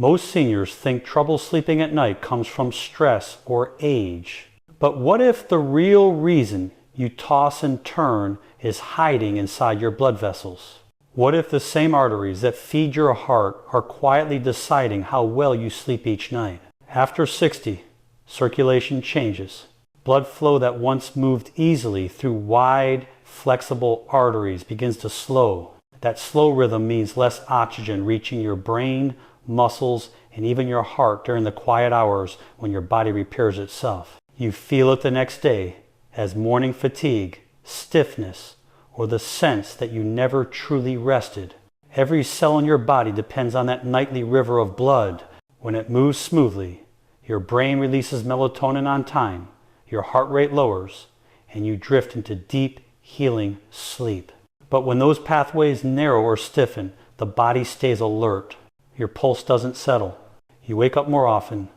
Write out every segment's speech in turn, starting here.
Most seniors think trouble sleeping at night comes from stress or age. But what if the real reason you toss and turn is hiding inside your blood vessels? What if the same arteries that feed your heart are quietly deciding how well you sleep each night? After 60, circulation changes. Blood flow that once moved easily through wide, flexible arteries begins to slow. That slow rhythm means less oxygen reaching your brain, muscles, and even your heart during the quiet hours when your body repairs itself. You feel it the next day as morning fatigue, stiffness, or the sense that you never truly rested. Every cell in your body depends on that nightly river of blood. When it moves smoothly, your brain releases melatonin on time, your heart rate lowers, and you drift into deep, healing sleep. But when those pathways narrow or stiffen, the body stays alert. Your pulse doesn't settle. You wake up more often.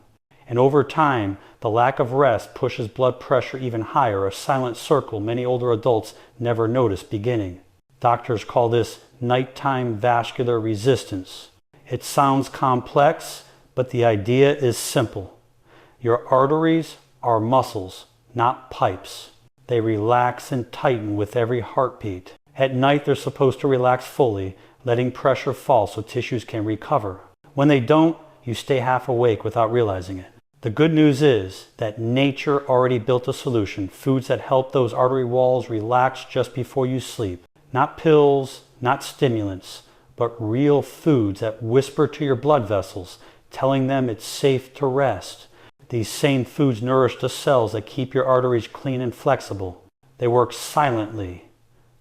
And over time, the lack of rest pushes blood pressure even higher, a silent circle many older adults never notice beginning. Doctors call this nighttime vascular resistance. It sounds complex, but the idea is simple. Your arteries are muscles, not pipes. They relax and tighten with every heartbeat. At night, they're supposed to relax fully, letting pressure fall so tissues can recover. When they don't, you stay half awake without realizing it. The good news is that nature already built a solution, foods that help those artery walls relax just before you sleep. Not pills, not stimulants, but real foods that whisper to your blood vessels, telling them it's safe to rest. These same foods nourish the cells that keep your arteries clean and flexible. They work silently,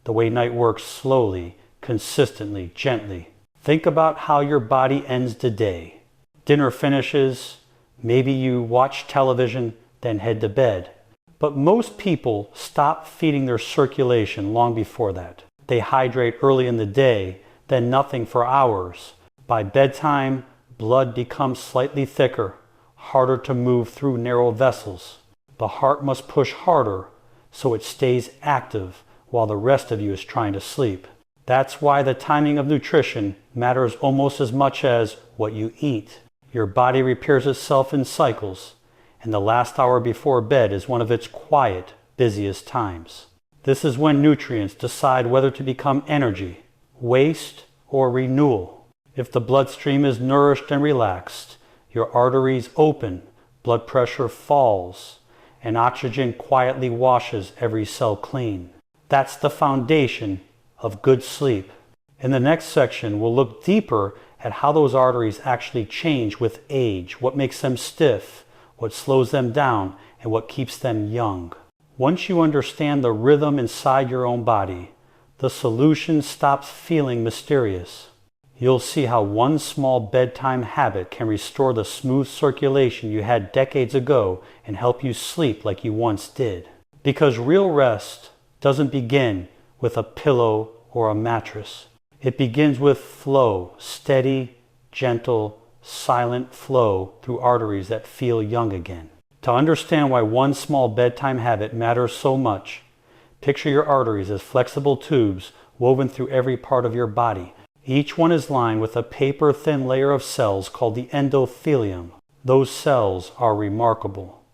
the way night works slowly, consistently, gently. Think about how your body ends the day. Dinner finishes, maybe you watch television, then head to bed. But most people stop feeding their circulation long before that. They hydrate early in the day, then nothing for hours. By bedtime, blood becomes slightly thicker, harder to move through narrow vessels. The heart must push harder so it stays active while the rest of you is trying to sleep. That's why the timing of nutrition matters almost as much as what you eat. Your body repairs itself in cycles, and the last hour before bed is one of its quiet, busiest times. This is when nutrients decide whether to become energy, waste, or renewal. If the bloodstream is nourished and relaxed, your arteries open, blood pressure falls, and oxygen quietly washes every cell clean. That's the foundation of good sleep. In the next section, we'll look deeper at how those arteries actually change with age, what makes them stiff, what slows them down, and what keeps them young. Once you understand the rhythm inside your own body, the solution stops feeling mysterious. You'll see how one small bedtime habit can restore the smooth circulation you had decades ago and help you sleep like you once did. Because real rest doesn't begin with a pillow or a mattress. It begins with flow, steady, gentle, silent flow through arteries that feel young again. To understand why one small bedtime habit matters so much, picture your arteries as flexible tubes woven through every part of your body. Each one is lined with a paper-thin layer of cells called the endothelium. Those cells are remarkable.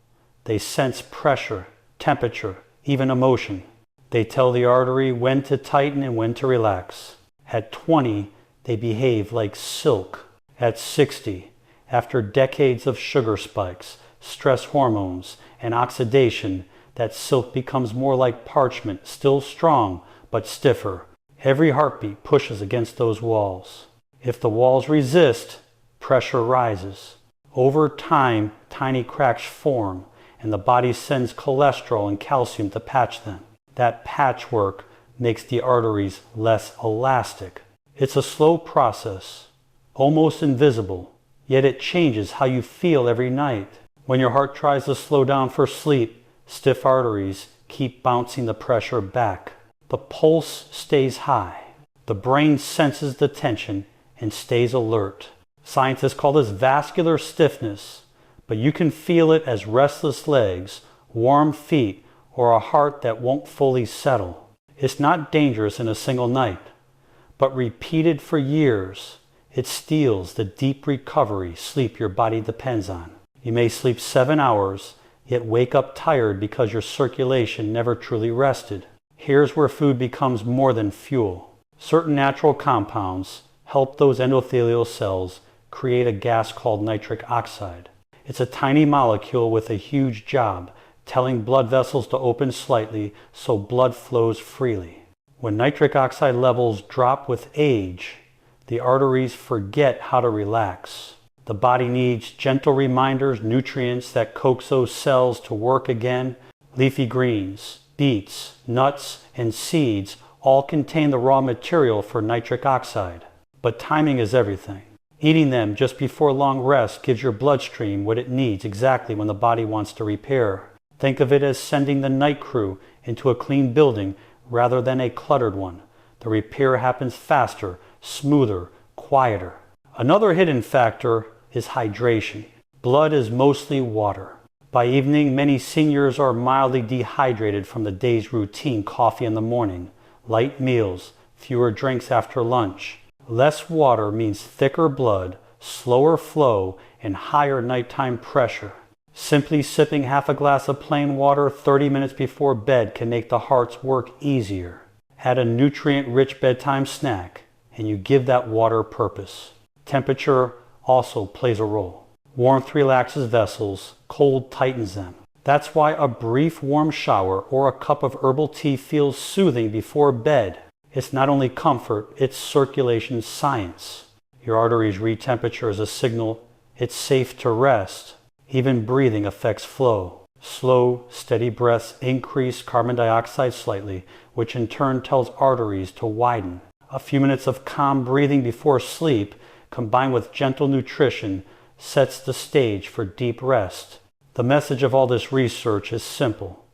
They sense pressure, temperature, even emotion. They tell the artery when to tighten and when to relax. At 20, they behave like silk. At 60, after decades of sugar spikes, stress hormones, and oxidation, that silk becomes more like parchment, still strong, but stiffer. Every heartbeat pushes against those walls. If the walls resist, pressure rises. Over time, tiny cracks form, and the body sends cholesterol and calcium to patch them. That patchwork makes the arteries less elastic. It's a slow process, almost invisible, yet it changes how you feel every night. When your heart tries to slow down for sleep, stiff arteries keep bouncing the pressure back. The pulse stays high. The brain senses the tension and stays alert. Scientists call this vascular stiffness, but you can feel it as restless legs, warm feet, or a heart that won't fully settle. It's not dangerous in a single night, but repeated for years, It steals the deep recovery sleep your body depends on. You may sleep 7 hours, yet wake up tired because your circulation never truly rested. Here's where food becomes more than fuel. Certain natural compounds help those endothelial cells create a gas called nitric oxide. It's a tiny molecule with a huge job, telling blood vessels to open slightly so blood flows freely. When nitric oxide levels drop with age, the arteries forget how to relax. The body needs gentle reminders, nutrients that coax those cells to work again. Leafy greens, beets, nuts, and seeds all contain the raw material for nitric oxide. But timing is everything. Eating them just before long rest gives your bloodstream what it needs exactly when the body wants to repair. Think of it as sending the night crew into a clean building rather than a cluttered one. The repair happens faster, smoother, quieter. Another hidden factor is hydration. Blood is mostly water. By evening, many seniors are mildly dehydrated from the day's routine: coffee in the morning, light meals, fewer drinks after lunch. Less water means thicker blood, slower flow, and higher nighttime pressure. Simply sipping half a glass of plain water 30 minutes before bed can make the heart's work easier. Add a nutrient-rich bedtime snack, and you give that water purpose. Temperature also plays a role. Warmth relaxes vessels, cold tightens them. That's why a brief warm shower or a cup of herbal tea feels soothing before bed. It's not only comfort, it's circulation science. Your arteries read temperature as a signal it's safe to rest. Even breathing affects flow. Slow, steady breaths increase carbon dioxide slightly, which in turn tells arteries to widen. A few minutes of calm breathing before sleep, combined with gentle nutrition, sets the stage for deep rest. The message of all this research is simple.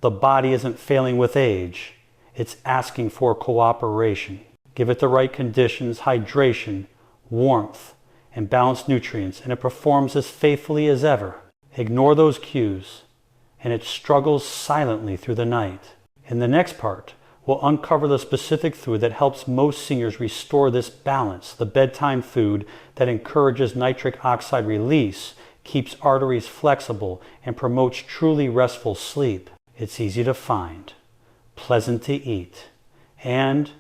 The body isn't failing with age. It's asking for cooperation. Give it the right conditions, hydration, warmth, and balanced nutrients, and it performs as faithfully as ever. Ignore those cues, and it struggles silently through the night. In the next part, we'll uncover the specific food that helps most seniors restore this balance, the bedtime food that encourages nitric oxide release, keeps arteries flexible, and promotes truly restful sleep. It's easy to find, pleasant to eat, and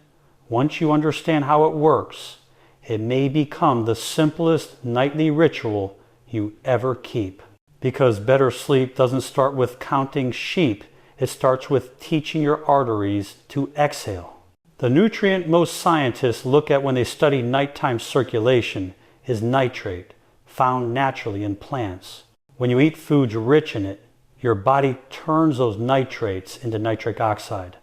once you understand how it works, it may become the simplest nightly ritual you ever keep. Because better sleep doesn't start with counting sheep, it starts with teaching your arteries to exhale. The nutrient most scientists look at when they study nighttime circulation is nitrate, found naturally in plants. When you eat foods rich in it, your body turns those nitrates into nitric oxide,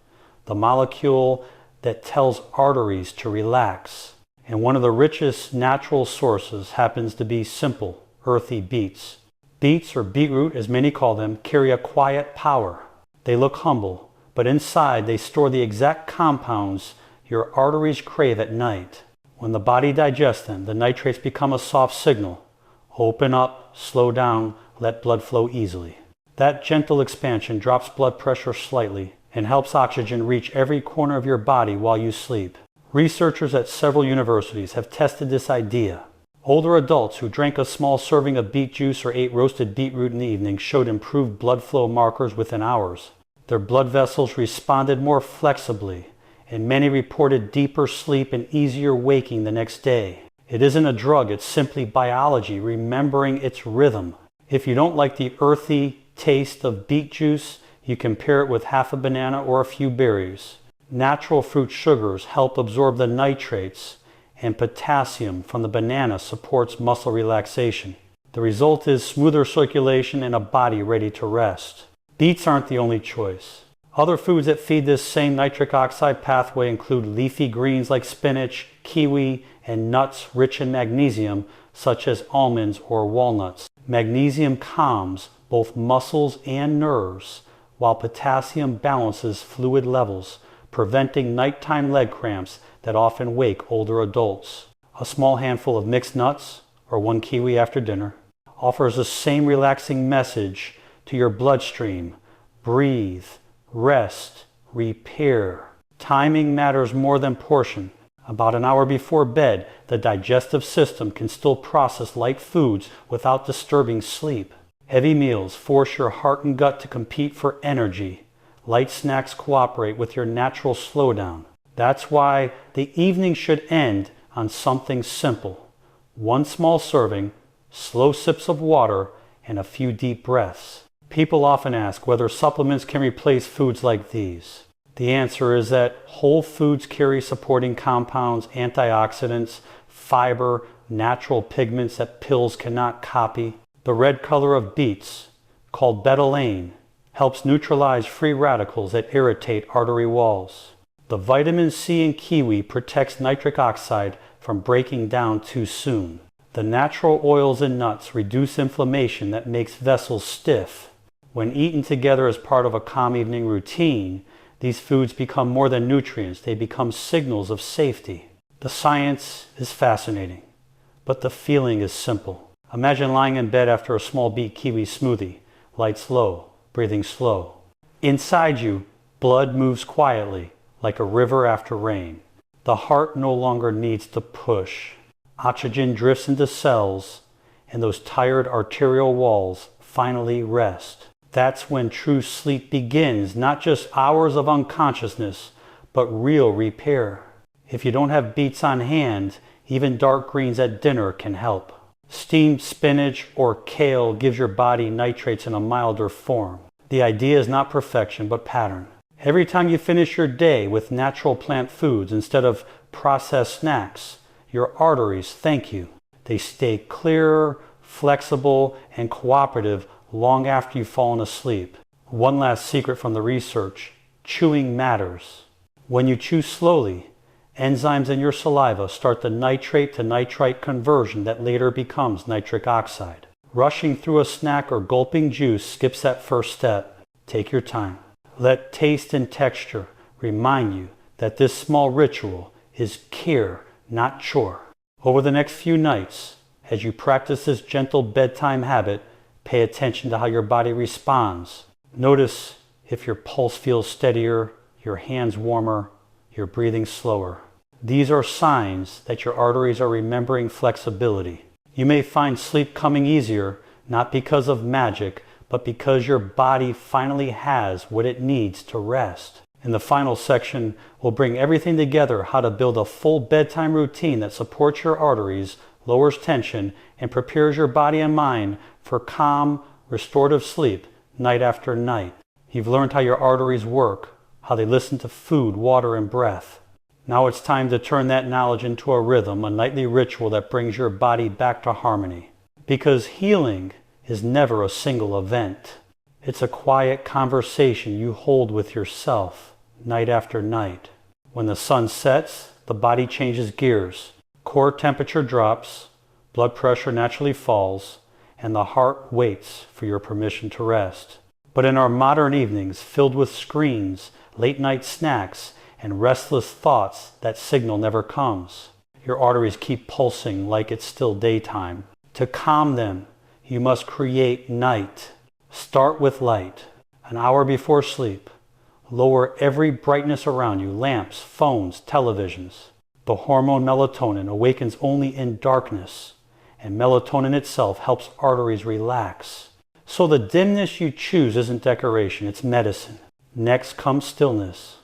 the molecule that tells arteries to relax. And one of the richest natural sources happens to be simple, earthy beets. Beets, or beetroot as many call them, carry a quiet power. They look humble, but inside they store the exact compounds your arteries crave at night. When the body digests them, the nitrates become a soft signal. Open up, slow down, let blood flow easily. That gentle expansion drops blood pressure slightly and helps oxygen reach every corner of your body while you sleep. Researchers at several universities have tested this idea. Older adults who drank a small serving of beet juice or ate roasted beetroot in the evening showed improved blood flow markers within hours. Their blood vessels responded more flexibly, and many reported deeper sleep and easier waking the next day. It isn't a drug, it's simply biology remembering its rhythm. If you don't like the earthy taste of beet juice, you can pair it with half a banana or a few berries. Natural fruit sugars help absorb the nitrates, and potassium from the banana supports muscle relaxation. The result is smoother circulation and a body ready to rest. Beets aren't the only choice. Other foods that feed this same nitric oxide pathway include leafy greens like spinach, kiwi, and nuts rich in magnesium, such as almonds or walnuts. Magnesium calms both muscles and nerves, while potassium balances fluid levels, preventing nighttime leg cramps that often wake older adults. A small handful of mixed nuts, or 1 kiwi after dinner, offers the same relaxing message to your bloodstream. Breathe, rest, repair. Timing matters more than portion. About an hour before bed, the digestive system can still process light foods without disturbing sleep. Heavy meals force your heart and gut to compete for energy. Light snacks cooperate with your natural slowdown. That's why the evening should end on something simple. One small serving, slow sips of water, and a few deep breaths. People often ask whether supplements can replace foods like these. The answer is that whole foods carry supporting compounds, antioxidants, fiber, natural pigments that pills cannot copy. The red color of beets, called betalain, helps neutralize free radicals that irritate artery walls. The vitamin C in kiwi protects nitric oxide from breaking down too soon. The natural oils in nuts reduce inflammation that makes vessels stiff. When eaten together as part of a calm evening routine, these foods become more than nutrients, they become signals of safety. The science is fascinating, but the feeling is simple. Imagine lying in bed after a small beet kiwi smoothie, lights low, breathing slow. Inside you, blood moves quietly, like a river after rain. The heart no longer needs to push. Oxygen drifts into cells, and those tired arterial walls finally rest. That's when true sleep begins, not just hours of unconsciousness, but real repair. If you don't have beets on hand, even dark greens at dinner can help. Steamed spinach or kale gives your body nitrates in a milder form. The idea is not perfection, but pattern. Every time you finish your day with natural plant foods instead of processed snacks, your arteries thank you. They stay clearer, flexible, and cooperative long after you've fallen asleep. One last secret from the research: chewing matters. When you chew slowly, enzymes in your saliva start the nitrate to nitrite conversion that later becomes nitric oxide. Rushing through a snack or gulping juice skips that first step. Take your time. Let taste and texture remind you that this small ritual is care, not chore. Over the next few nights, as you practice this gentle bedtime habit, pay attention to how your body responds. Notice if your pulse feels steadier, your hands warmer, your breathing slower. These are signs that your arteries are remembering flexibility. You may find sleep coming easier, not because of magic, but because your body finally has what it needs to rest. In the final section, we'll bring everything together: how to build a full bedtime routine that supports your arteries, lowers tension, and prepares your body and mind for calm, restorative sleep night after night. You've learned how your arteries work, how they listen to food, water, and breath. Now it's time to turn that knowledge into a rhythm, a nightly ritual that brings your body back to harmony. Because healing is never a single event. It's a quiet conversation you hold with yourself night after night. When the sun sets, the body changes gears. Core temperature drops, blood pressure naturally falls, and the heart waits for your permission to rest. But in our modern evenings, filled with screens, late night snacks, and restless thoughts, that signal never comes. Your arteries keep pulsing like it's still daytime. To calm them, you must create night. Start with light. An hour before sleep, lower every brightness around you: lamps, phones, televisions. The hormone melatonin awakens only in darkness, and melatonin itself helps arteries relax. So the dimness you choose isn't decoration, it's medicine. Next comes stillness.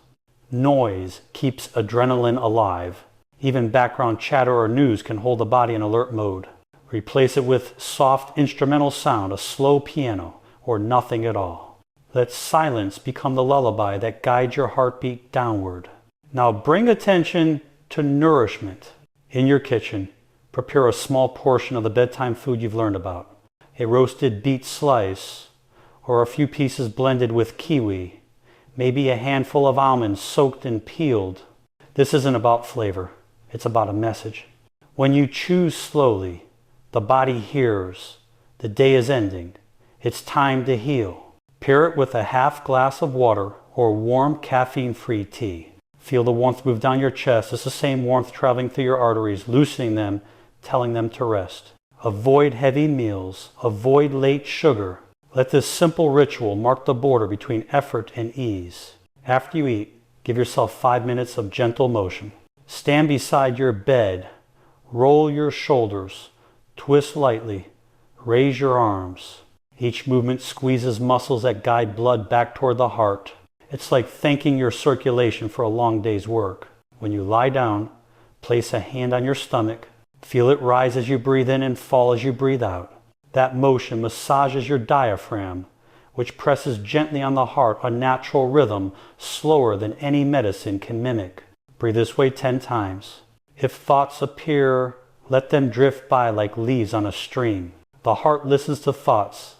Noise keeps adrenaline alive. Even background chatter or news can hold the body in alert mode. Replace it with soft instrumental sound, a slow piano, or nothing at all. Let silence become the lullaby that guides your heartbeat downward. Now bring attention to nourishment. In your kitchen, prepare a small portion of the bedtime food you've learned about. A roasted beet slice, or a few pieces blended with kiwi. Maybe a handful of almonds soaked and peeled. This isn't about flavor, it's about a message. When you choose slowly, the body hears. The day is ending. It's time to heal. Pair it with a half glass of water or warm caffeine-free tea. Feel the warmth move down your chest. It's the same warmth traveling through your arteries, loosening them, telling them to rest. Avoid heavy meals. Avoid late sugar. Let this simple ritual mark the border between effort and ease. After you eat, give yourself 5 minutes of gentle motion. Stand beside your bed, roll your shoulders, twist lightly, raise your arms. Each movement squeezes muscles that guide blood back toward the heart. It's like thanking your circulation for a long day's work. When you lie down, place a hand on your stomach. Feel it rise as you breathe in and fall as you breathe out. That motion massages your diaphragm, which presses gently on the heart, a natural rhythm slower than any medicine can mimic. Breathe this way 10 times. If thoughts appear, let them drift by like leaves on a stream. The heart listens to thoughts.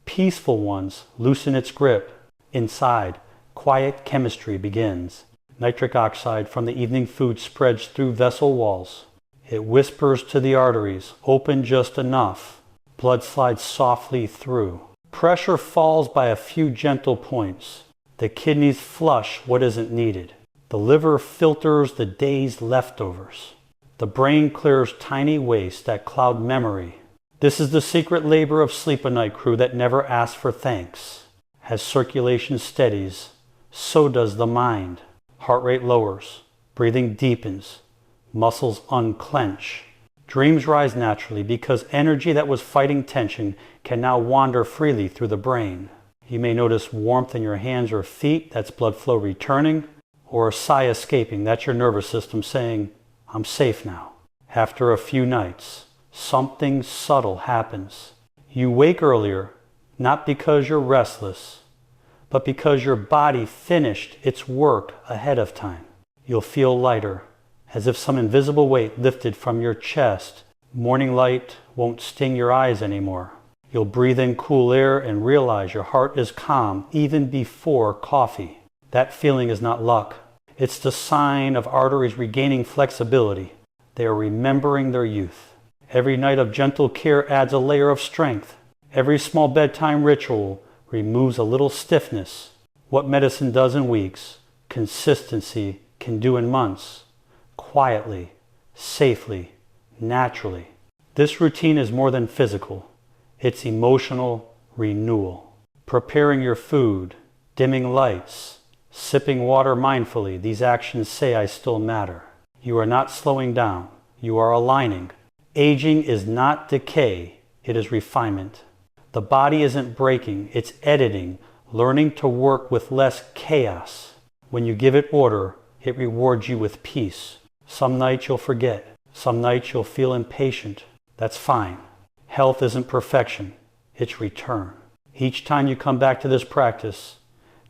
Peaceful ones loosen its grip. Inside, quiet chemistry begins. Nitric oxide from the evening food spreads through vessel walls. It whispers to the arteries, open just enough. Blood slides softly through. Pressure falls by a few gentle points. The kidneys flush what isn't needed. The liver filters the day's leftovers. The brain clears tiny waste that cloud memory. This is the secret labor of Sleep a Night crew that never asks for thanks. As circulation steadies, so does the mind. Heart rate lowers, breathing deepens, muscles unclench. Dreams rise naturally because energy that was fighting tension can now wander freely through the brain. You may notice warmth in your hands or feet, that's blood flow returning, or a sigh escaping, that's your nervous system saying, I'm safe now. After a few nights, something subtle happens. You wake earlier, not because you're restless, but because your body finished its work ahead of time. You'll feel lighter, as if some invisible weight lifted from your chest. Morning light won't sting your eyes anymore. You'll breathe in cool air and realize your heart is calm even before coffee. That feeling is not luck. It's the sign of arteries regaining flexibility. They are remembering their youth. Every night of gentle care adds a layer of strength. Every small bedtime ritual removes a little stiffness. What medicine does in weeks, consistency can do in months. Quietly, safely, naturally. This routine is more than physical. It's emotional renewal. Preparing your food, dimming lights, sipping water mindfully, these actions say I still matter. You are not slowing down. You are aligning. Aging is not decay. It is refinement. The body isn't breaking. It's editing, learning to work with less chaos. When you give it order, it rewards you with peace. Some nights you'll forget. Some nights you'll feel impatient. That's fine. Health isn't perfection. It's return. Each time you come back to this practice,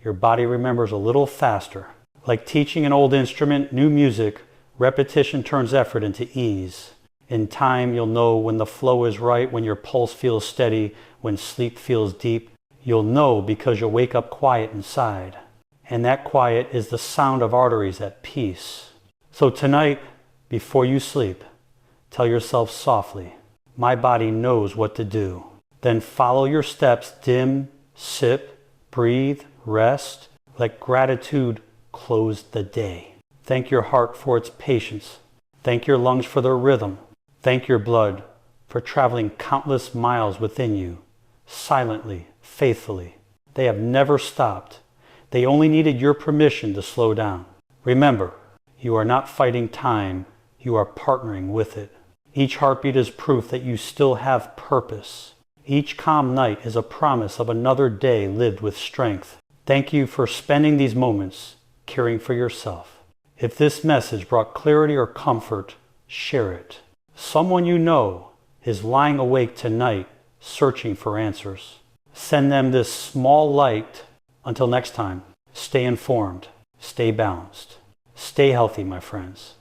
your body remembers a little faster. Like teaching an old instrument, new music, repetition turns effort into ease. In time, you'll know when the flow is right, when your pulse feels steady, when sleep feels deep. You'll know because you'll wake up quiet inside. And that quiet is the sound of arteries at peace. So tonight, before you sleep, tell yourself softly, my body knows what to do. Then follow your steps, dim, sip, breathe, rest. Let gratitude close the day. Thank your heart for its patience. Thank your lungs for their rhythm. Thank your blood for traveling countless miles within you, silently, faithfully. They have never stopped. They only needed your permission to slow down. Remember, you are not fighting time, you are partnering with it. Each heartbeat is proof that you still have purpose. Each calm night is a promise of another day lived with strength. Thank you for spending these moments caring for yourself. If this message brought clarity or comfort, share it. Someone you know is lying awake tonight searching for answers. Send them this small light. Until next time, stay informed, stay balanced, stay healthy, my friends.